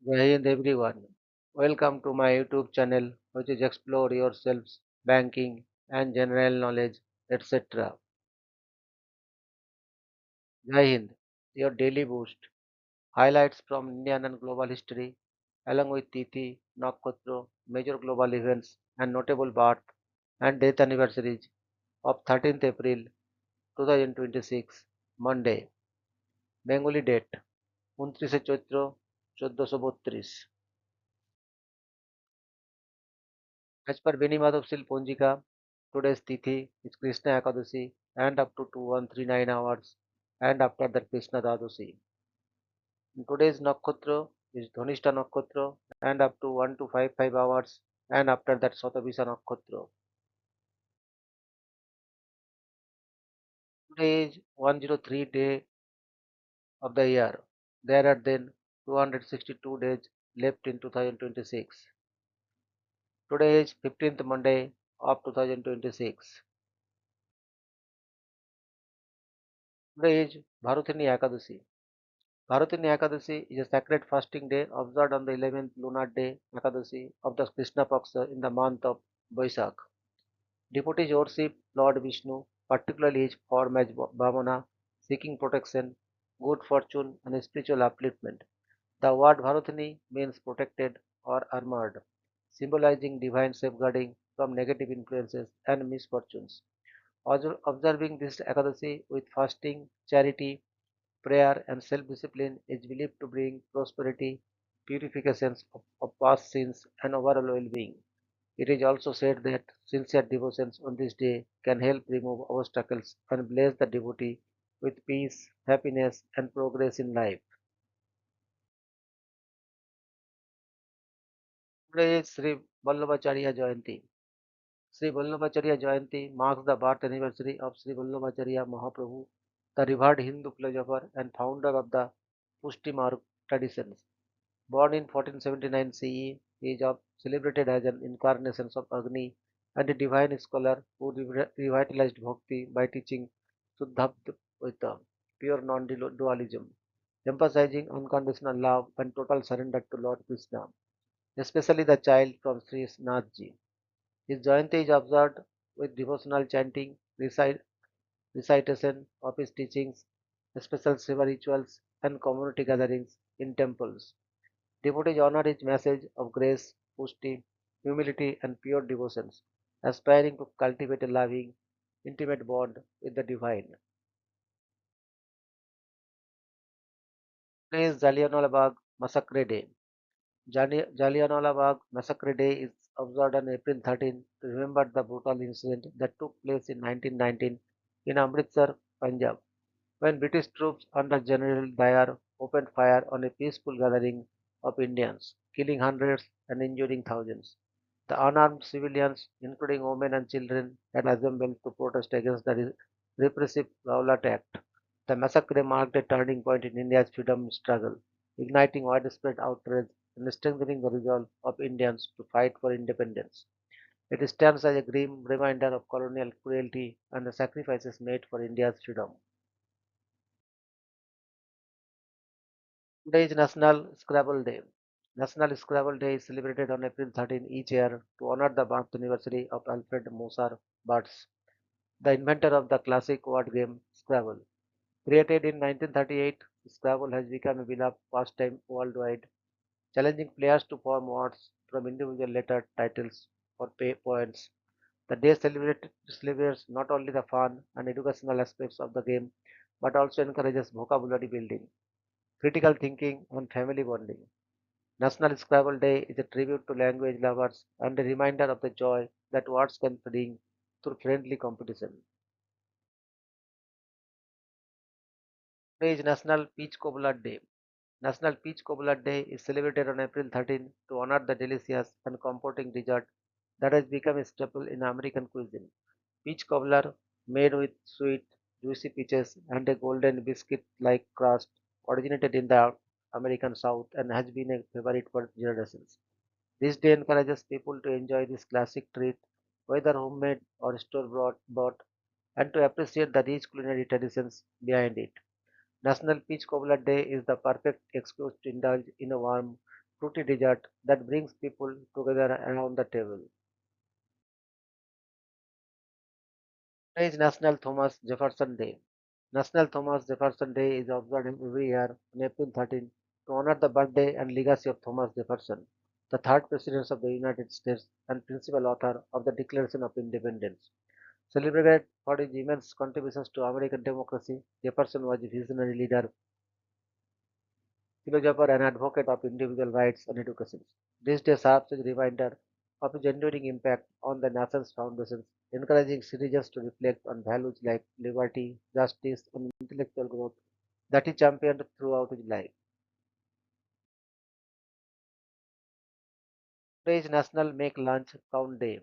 Jai Hind everyone. Welcome to my YouTube channel, which is Explore Yourselves, Banking and General Knowledge, etc. Jai Hind, your daily boost. Highlights from Indian and global history, along with Tithi, Nakshatra, major global events, and notable birth and death anniversaries of 13th April 2026, Monday. Bengali date 29 Chaitra 1432. As per Beni Ponjika, today's Tithi is Krishna Ekadashi and up to 2139 hours and after that Krishna Dadoshi. Today's Nakshatra is Dhanishta Nakshatra and up to 1255 hours and after that Satabisha Nakshatra. Today is 103 day of the year. There are then 262 days left in 2026. Today is 15th Monday of 2026. Today is Varuthini Ekadashi. Varuthini Ekadashi is a sacred fasting day observed on the 11th lunar day Ekadashi of the Krishna Paksha in the month of Vaisakh. Devotees worship Lord Vishnu, particularly his form as Vamana, seeking protection, good fortune, and spiritual upliftment. The word Varuthini means protected or armored, symbolizing divine safeguarding from negative influences and misfortunes. Observing this Ekadashi with fasting, charity, prayer and self-discipline is believed to bring prosperity, purifications of past sins, and overall well-being. It is also said that sincere devotions on this day can help remove obstacles and bless the devotee with peace, happiness, and progress in life. Today is Shri Vallabhacharya Jayanti. Shri Vallabhacharya Jayanti marks the birth anniversary of Shri Vallabhacharya Mahaprabhu, the revered Hindu philosopher and founder of the Pushti Marg traditions. Born in 1479 CE, he is celebrated as an incarnation of Agni and a divine scholar who revitalized bhakti by teaching Suddhadvaita, pure non-dualism, emphasizing unconditional love and total surrender to Lord Krishna, especially the child from Sri Nathji. His Jayanti is observed with devotional chanting, recitation of his teachings, special Shiva rituals, and community gatherings in temples. Devotees honor his message of grace, pushti, humility, and pure devotions, aspiring to cultivate a loving, intimate bond with the divine. Today is Jallianwala Bagh Massacre Day. Jallianwala Bagh Massacre Day is observed on April 13 to remember the brutal incident that took place in 1919 in Amritsar, Punjab, when British troops under General Dyer opened fire on a peaceful gathering of Indians, killing hundreds and injuring thousands. The unarmed civilians, including women and children, had assembled to protest against the repressive Rowlatt Act. The massacre marked a turning point in India's freedom struggle, igniting widespread outrage and strengthening the resolve of Indians to fight for independence. It stands as a grim reminder of colonial cruelty and the sacrifices made for India's freedom. Today is National Scrabble Day. National Scrabble Day is celebrated on April 13 each year to honor the birth anniversary of Alfred Mozart Bartz, the inventor of the classic word game Scrabble. Created in 1938, Scrabble has become a beloved pastime worldwide, challenging players to form words from individual letter titles or pay points. The day celebrates not only the fun and educational aspects of the game, but also encourages vocabulary building, critical thinking, and family bonding. National Scrabble Day is a tribute to language lovers and a reminder of the joy that words can bring through friendly competition. Today is National Peach Cobbler Day. National Peach Cobbler Day is celebrated on April 13 to honor the delicious and comforting dessert that has become a staple in American cuisine. Peach cobbler, made with sweet, juicy peaches and a golden biscuit-like crust, originated in the American South and has been a favorite for generations. This day encourages people to enjoy this classic treat, whether homemade or store-bought, and to appreciate the rich culinary traditions behind it. National Peach Cobbler Day is the perfect excuse to indulge in a warm, fruity dessert that brings people together around the table. Today is National Thomas Jefferson Day. National Thomas Jefferson Day is observed every year on April 13 to honor the birthday and legacy of Thomas Jefferson, the third President of the United States and principal author of the Declaration of Independence. Celebrated for his immense contributions to American democracy, Jefferson was a visionary leader, philosopher, and advocate of individual rights and education. This day serves as a reminder of his enduring impact on the nation's foundations, encouraging citizens to reflect on values like liberty, justice, and intellectual growth that he championed throughout his life. Today is National Make Lunch Count Day.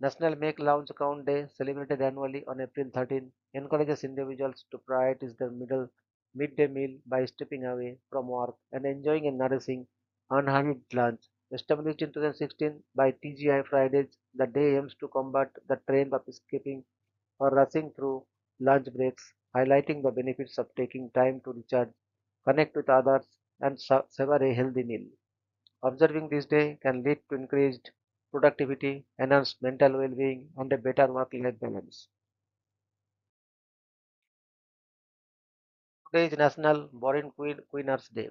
National Make Lunch Count Day, celebrated annually on April 13, encourages individuals to prioritize their midday meal by stepping away from work and enjoying a nourishing, unhurried lunch. Established in 2016 by TGI Fridays, the day aims to combat the trend of skipping or rushing through lunch breaks, highlighting the benefits of taking time to recharge, connect with others, and savor a healthy meal. Observing this day can lead to increased productivity, enhanced mental well-being, and a better work-life balance. Today is National Born Queeners Day.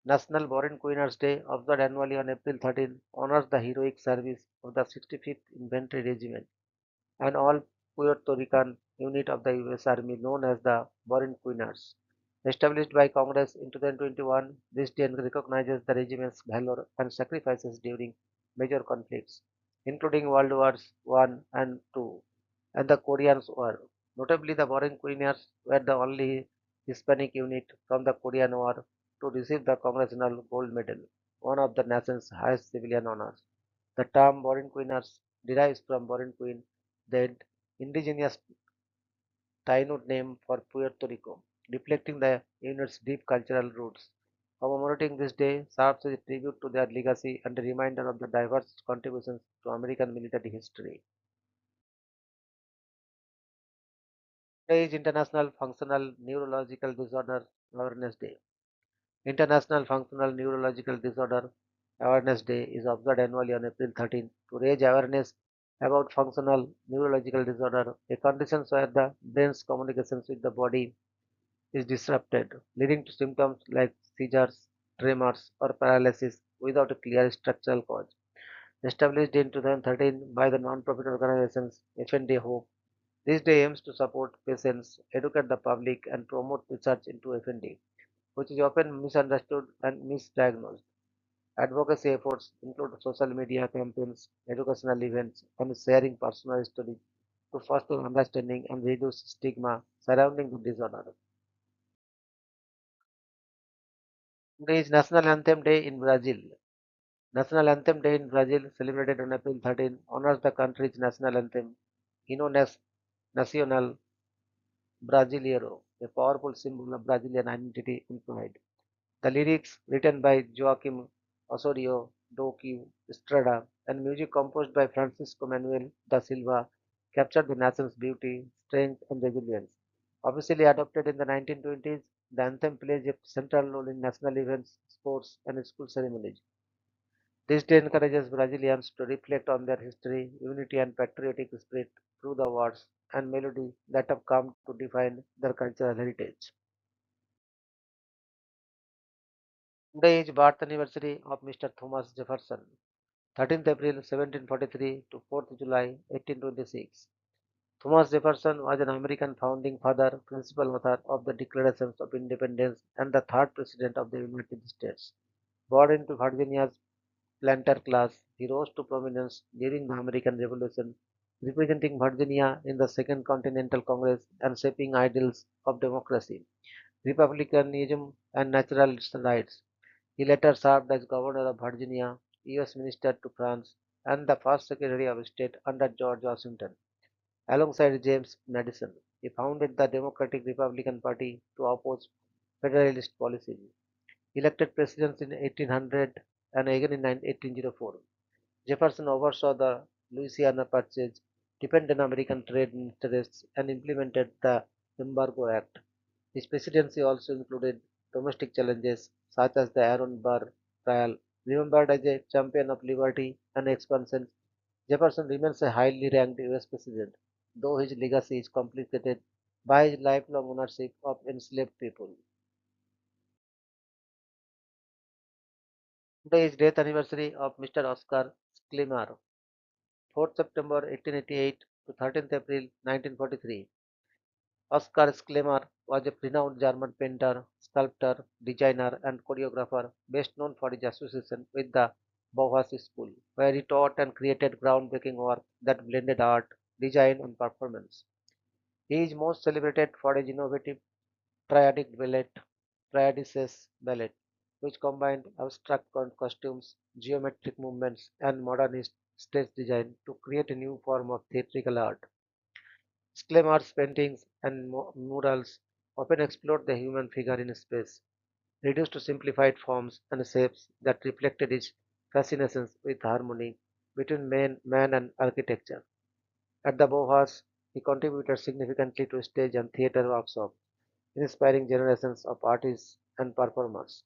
National Born Queeners Day, observed annually on April 13, honors the heroic service of the 65th Infantry Regiment, an all Puerto Rican unit of the U.S. Army known as the Born Queeners. Established by Congress in 2021, this day recognizes the regiment's valor and sacrifices during major conflicts, including World Wars I and II and the Korean War. Notably, the Born Queeners were the only Hispanic unit from the Korean War to receive the Congressional Gold Medal, one of the nation's highest civilian honors. The term Born Queeners derives from Born Queen, the indigenous Taino name for Puerto Rico, reflecting the unit's deep cultural roots. Commemorating this day serves as a tribute to their legacy and a reminder of the diverse contributions to American military history. Today is International Functional Neurological Disorder Awareness Day. International Functional Neurological Disorder Awareness Day is observed annually on April 13 to raise awareness about functional neurological disorder, a condition where the brain's communications with the body is disrupted, leading to symptoms like seizures, tremors, or paralysis without a clear structural cause. Established in 2013 by the non-profit organizations FND Hope, this day aims to support patients, educate the public, and promote research into FND, which is often misunderstood and misdiagnosed. Advocacy efforts include social media campaigns, educational events, and sharing personal stories to foster understanding and reduce stigma surrounding the disorder. Today is National Anthem Day in Brazil. National Anthem Day in Brazil, celebrated on April 13, honors the country's national anthem, Hino Nacional Brasileiro, a powerful symbol of Brazilian identity and pride. The lyrics, written by Joaquim Osorio do Estrada and music composed by Francisco Manuel da Silva, captured the nation's beauty, strength, and resilience. Officially adopted in the 1920s, the anthem plays a central role in national events, sports, and school ceremonies. This day encourages Brazilians to reflect on their history, unity, and patriotic spirit through the words and melody that have come to define their cultural heritage. Today is birth anniversary of Mr. Thomas Jefferson, 13th April 1743 to 4th July 1826. Thomas Jefferson was an American founding father, principal author of the Declarations of Independence, and the third President of the United States. Born into Virginia's planter class, he rose to prominence during the American Revolution, representing Virginia in the Second Continental Congress and shaping ideals of democracy, republicanism, and natural rights. He later served as Governor of Virginia, U.S. Minister to France, and the first Secretary of State under George Washington. Alongside James Madison, he founded the Democratic Republican Party to oppose Federalist policies. Elected president in 1800 and again in 1804, Jefferson oversaw the Louisiana Purchase, defended American trade interests, and implemented the Embargo Act. His presidency also included domestic challenges such as the Aaron Burr trial. Remembered as a champion of liberty and expansion, Jefferson remains a highly ranked US president, though his legacy is complicated by his lifelong ownership of enslaved people. Today is death anniversary of Mr. Oscar Schlemmer, 4th September 1888 to 13th April 1943. Oskar Schlemmer was a renowned German painter, sculptor, designer, and choreographer best known for his association with the Bauhaus School, where he taught and created groundbreaking work that blended art, design, and performance. He is most celebrated for his innovative triadic ballet, triadices ballet, which combined abstract costumes, geometric movements, and modernist stage design to create a new form of theatrical art. Schlemmer's paintings and murals often explored the human figure in space, reduced to simplified forms and shapes that reflected his fascinations with harmony between man and architecture. At the Bauhaus, he contributed significantly to stage and theater workshops, inspiring generations of artists and performers.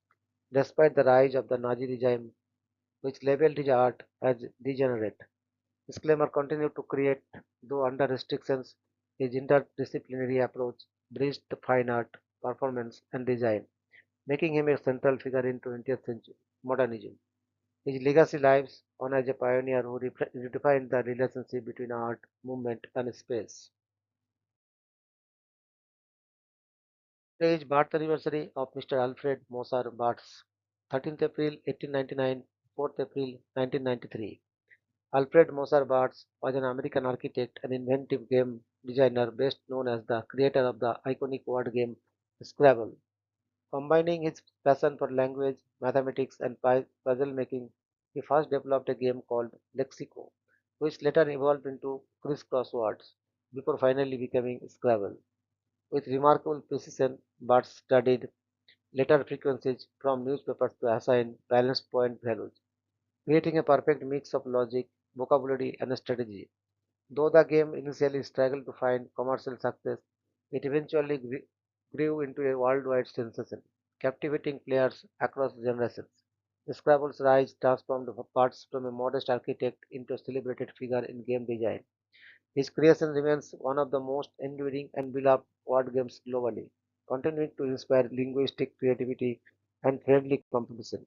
Despite the rise of the Nazi regime, which labeled his art as degenerate, Disclaimer continued to create, though under restrictions, his interdisciplinary approach bridged the fine art, performance, and design, making him a central figure in 20th century modernism. His legacy lives on as a pioneer who redefined the relationship between art, movement, and space. Today is birth anniversary of Mr. Alfred Mozart Barthes, 13th April 1899, 4th April 1993. Alfred Mozart Barthes was an American architect and inventive game designer best known as the creator of the iconic word game Scrabble. Combining his passion for language, mathematics, and puzzle making, he first developed a game called Lexico, which later evolved into crisscross words before finally becoming Scrabble. With remarkable precision, Barthes studied letter frequencies from newspapers to assign balanced point values, creating a perfect mix of logic, vocabulary, and strategy. Though the game initially struggled to find commercial success, it eventually grew into a worldwide sensation, captivating players across generations. Scrabble's rise transformed Parts from a modest architect into a celebrated figure in game design. His creation remains one of the most enduring and beloved word games globally, continuing to inspire linguistic creativity and friendly competition.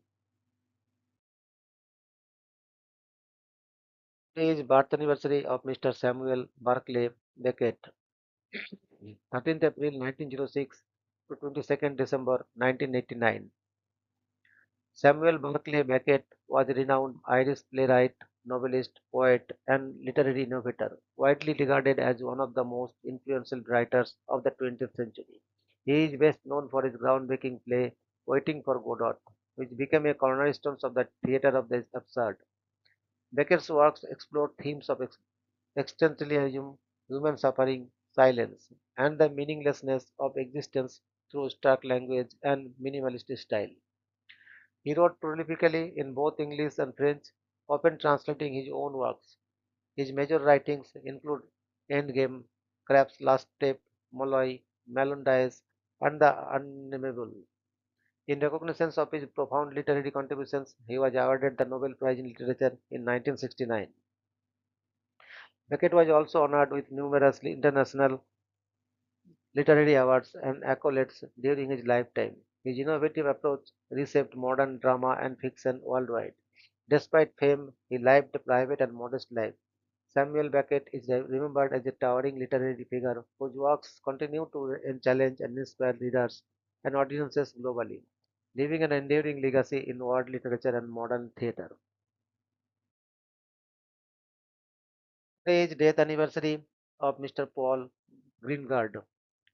Today is birth anniversary of Mr. Samuel Barclay Beckett, 13th April 1906 to 22nd December 1989. Samuel Barclay Beckett was a renowned Irish playwright, novelist, poet, and literary innovator, widely regarded as one of the most influential writers of the 20th century. He is best known for his groundbreaking play Waiting for Godot, which became a cornerstone of the theater of the absurd. Beckett's works explored themes of existentialism, human suffering, silence, and the meaninglessness of existence through stark language and minimalist style. He wrote prolifically in both English and French, often translating his own works. His major writings include Endgame, Crab's Last Step, Molloy, Melon and The Unnameable. In recognition of his profound literary contributions, he was awarded the Nobel Prize in Literature in 1969. Beckett was also honored with numerous international literary awards and accolades during his lifetime. His innovative approach reshaped modern drama and fiction worldwide. Despite fame, he lived a private and modest life. Samuel Beckett is remembered as a towering literary figure whose works continue to challenge and inspire readers and audiences globally, leaving an enduring legacy in world literature and modern theatre. Today is death anniversary of Mr. Paul Greengard,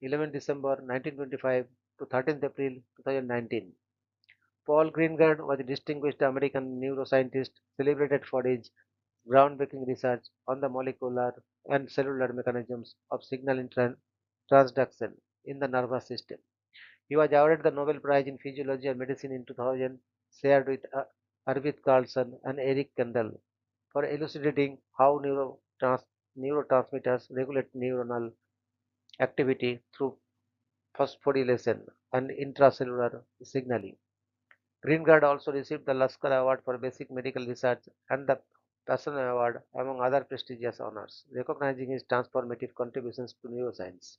11 December 1925 to 13th April 2019. Paul Greengard was a distinguished American neuroscientist celebrated for his groundbreaking research on the molecular and cellular mechanisms of transduction in the nervous system. He was awarded the Nobel Prize in Physiology and Medicine in 2000, shared with Arvid Carlson and Eric Kandel, for elucidating how neurotransmitters regulate neuronal activity through phosphorylation and intracellular signaling. Greengard also received the Laskar Award for Basic Medical Research and the Passion Award, among other prestigious honors, recognizing his transformative contributions to neuroscience.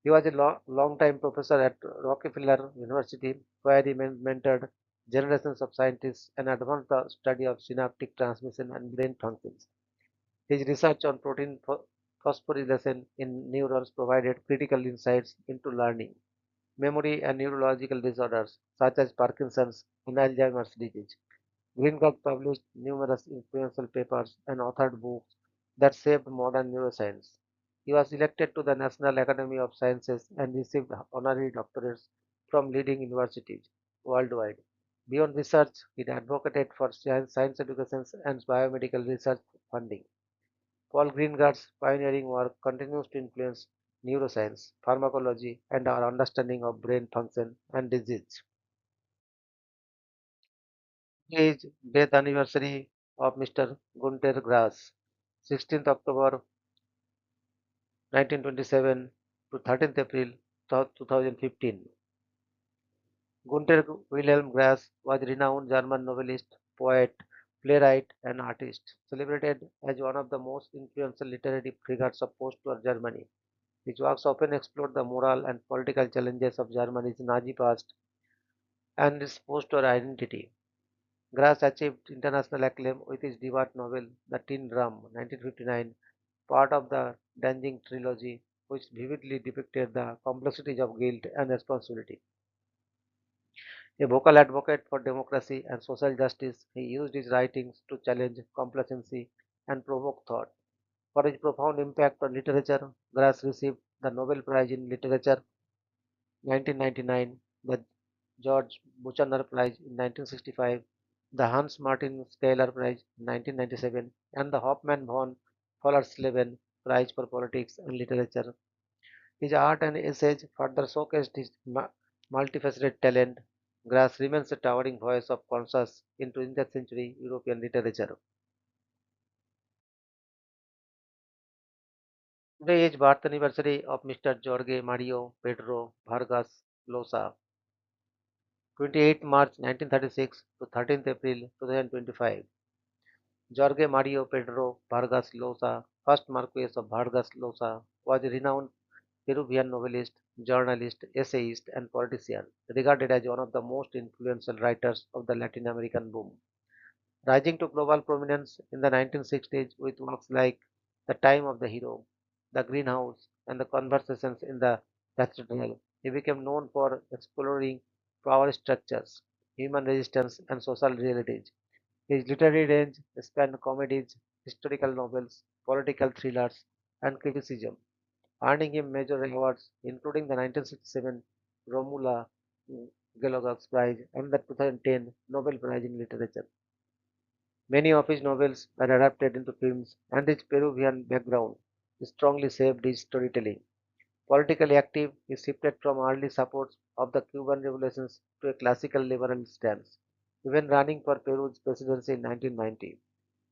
He was a long-time professor at Rockefeller University, where he mentored generations of scientists and advanced the study of synaptic transmission and brain functions. His research on protein phosphorylation in neurons provided critical insights into learning, memory, and neurological disorders such as Parkinson's and Alzheimer's disease. Greengard published numerous influential papers and authored books that shaped modern neuroscience. He was elected to the National Academy of Sciences and received honorary doctorates from leading universities worldwide. Beyond research, he advocated for science education and biomedical research funding. Paul Greengard's pioneering work continues to influence neuroscience, pharmacology, and our understanding of brain function and disease. Is death anniversary of Mr. Gunter Grass, 16th October 1927 to 13th April 2015. Gunter Wilhelm Grass was a renowned German novelist, poet, playwright, and artist, celebrated as one of the most influential literary figures of post-war Germany. His works often explored the moral and political challenges of Germany's Nazi past and its post-war identity. Grass achieved international acclaim with his debut novel, The Tin Drum, 1959, part of the Danzig trilogy, which vividly depicted the complexities of guilt and responsibility. A vocal advocate for democracy and social justice, he used his writings to challenge complacency and provoke thought. For his profound impact on literature, Grass received the Nobel Prize in Literature 1999, the George Buchanan Prize in 1965, the Hans Martin Scaler Prize in 1997, and the Hoffmann von Fallersleben Prize for Politics and Literature. His art and essays further showcased his multifaceted talent. Grass remains a towering voice of conscience in 20th century European literature. Today is birth anniversary of Mr. Jorge Mario Pedro Vargas Llosa, 28 March 1936 to 13th April 2025. Jorge Mario Pedro Vargas Llosa, first Marquess of Vargas Llosa, was a renowned Peruvian novelist, journalist, essayist, and politician, regarded as one of the most influential writers of the Latin American boom. Rising to global prominence in the 1960s with works like The Time of the Hero, The Greenhouse, and The Conversations in the Cathedral, he became known for exploring power structures, human resistance, and social realities. His literary range spanned comedies, historical novels, political thrillers, and criticism, earning him major awards, including the 1967 Romula Gallegos Prize and the 2010 Nobel Prize in Literature. Many of his novels were adapted into films, and his Peruvian background strongly shaped his storytelling. Politically active, he shifted from early support of the Cuban revolutions to a classical liberal stance, even running for Peru's presidency in 1990.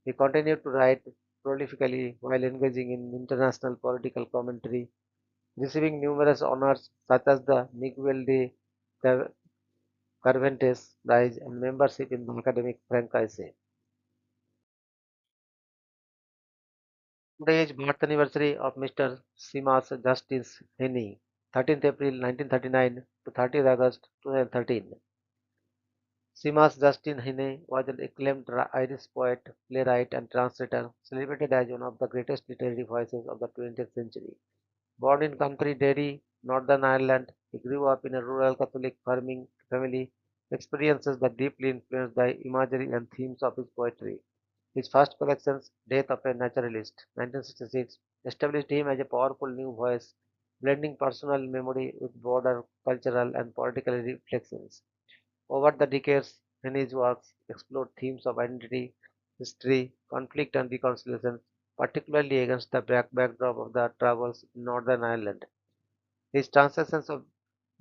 He continued to write prolifically while engaging in international political commentary, receiving numerous honors such as the Miguel de Cervantes Prize and membership in the academic franchise. Today is birth anniversary of Mr. Simas Justice Henny, 13th April 1939 to 30th August 2013. Simas Justin Hine was an acclaimed Irish poet, playwright, and translator, celebrated as one of the greatest literary voices of the 20th century. Born in Country Derry, Northern Ireland, he grew up in a rural Catholic farming family, experiences that deeply influenced the imagery and themes of his poetry. His first collections, Death of a Naturalist, 1966, established him as a powerful new voice, blending personal memory with broader cultural and political reflections. Over the decades, Henry's works explored themes of identity, history, conflict, and reconciliation, particularly against the backdrop of the travels in Northern Ireland. His translations of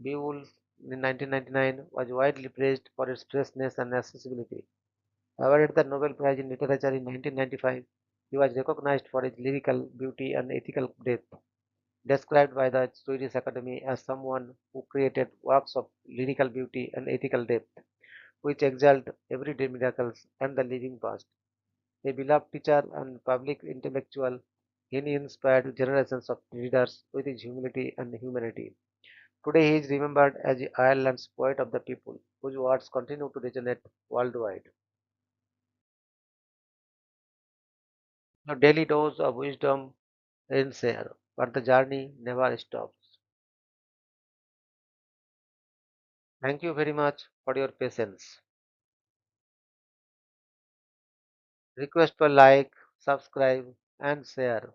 Beowulf in 1999 was widely praised for its freshness and accessibility. Awarded the Nobel Prize in Literature in 1995, he was recognized for his lyrical beauty and ethical depth, described by the Swedish Academy as someone who created works of lyrical beauty and ethical depth. which exalt everyday miracles and the living past. A beloved teacher and public intellectual, he inspired generations of readers with his humility and humanity. Today he is remembered as Ireland's poet of the people, whose words continue to resonate worldwide. A daily dose of wisdom ends here, but the journey never stops. Thank you very much for your patience. Request for like, subscribe, and share.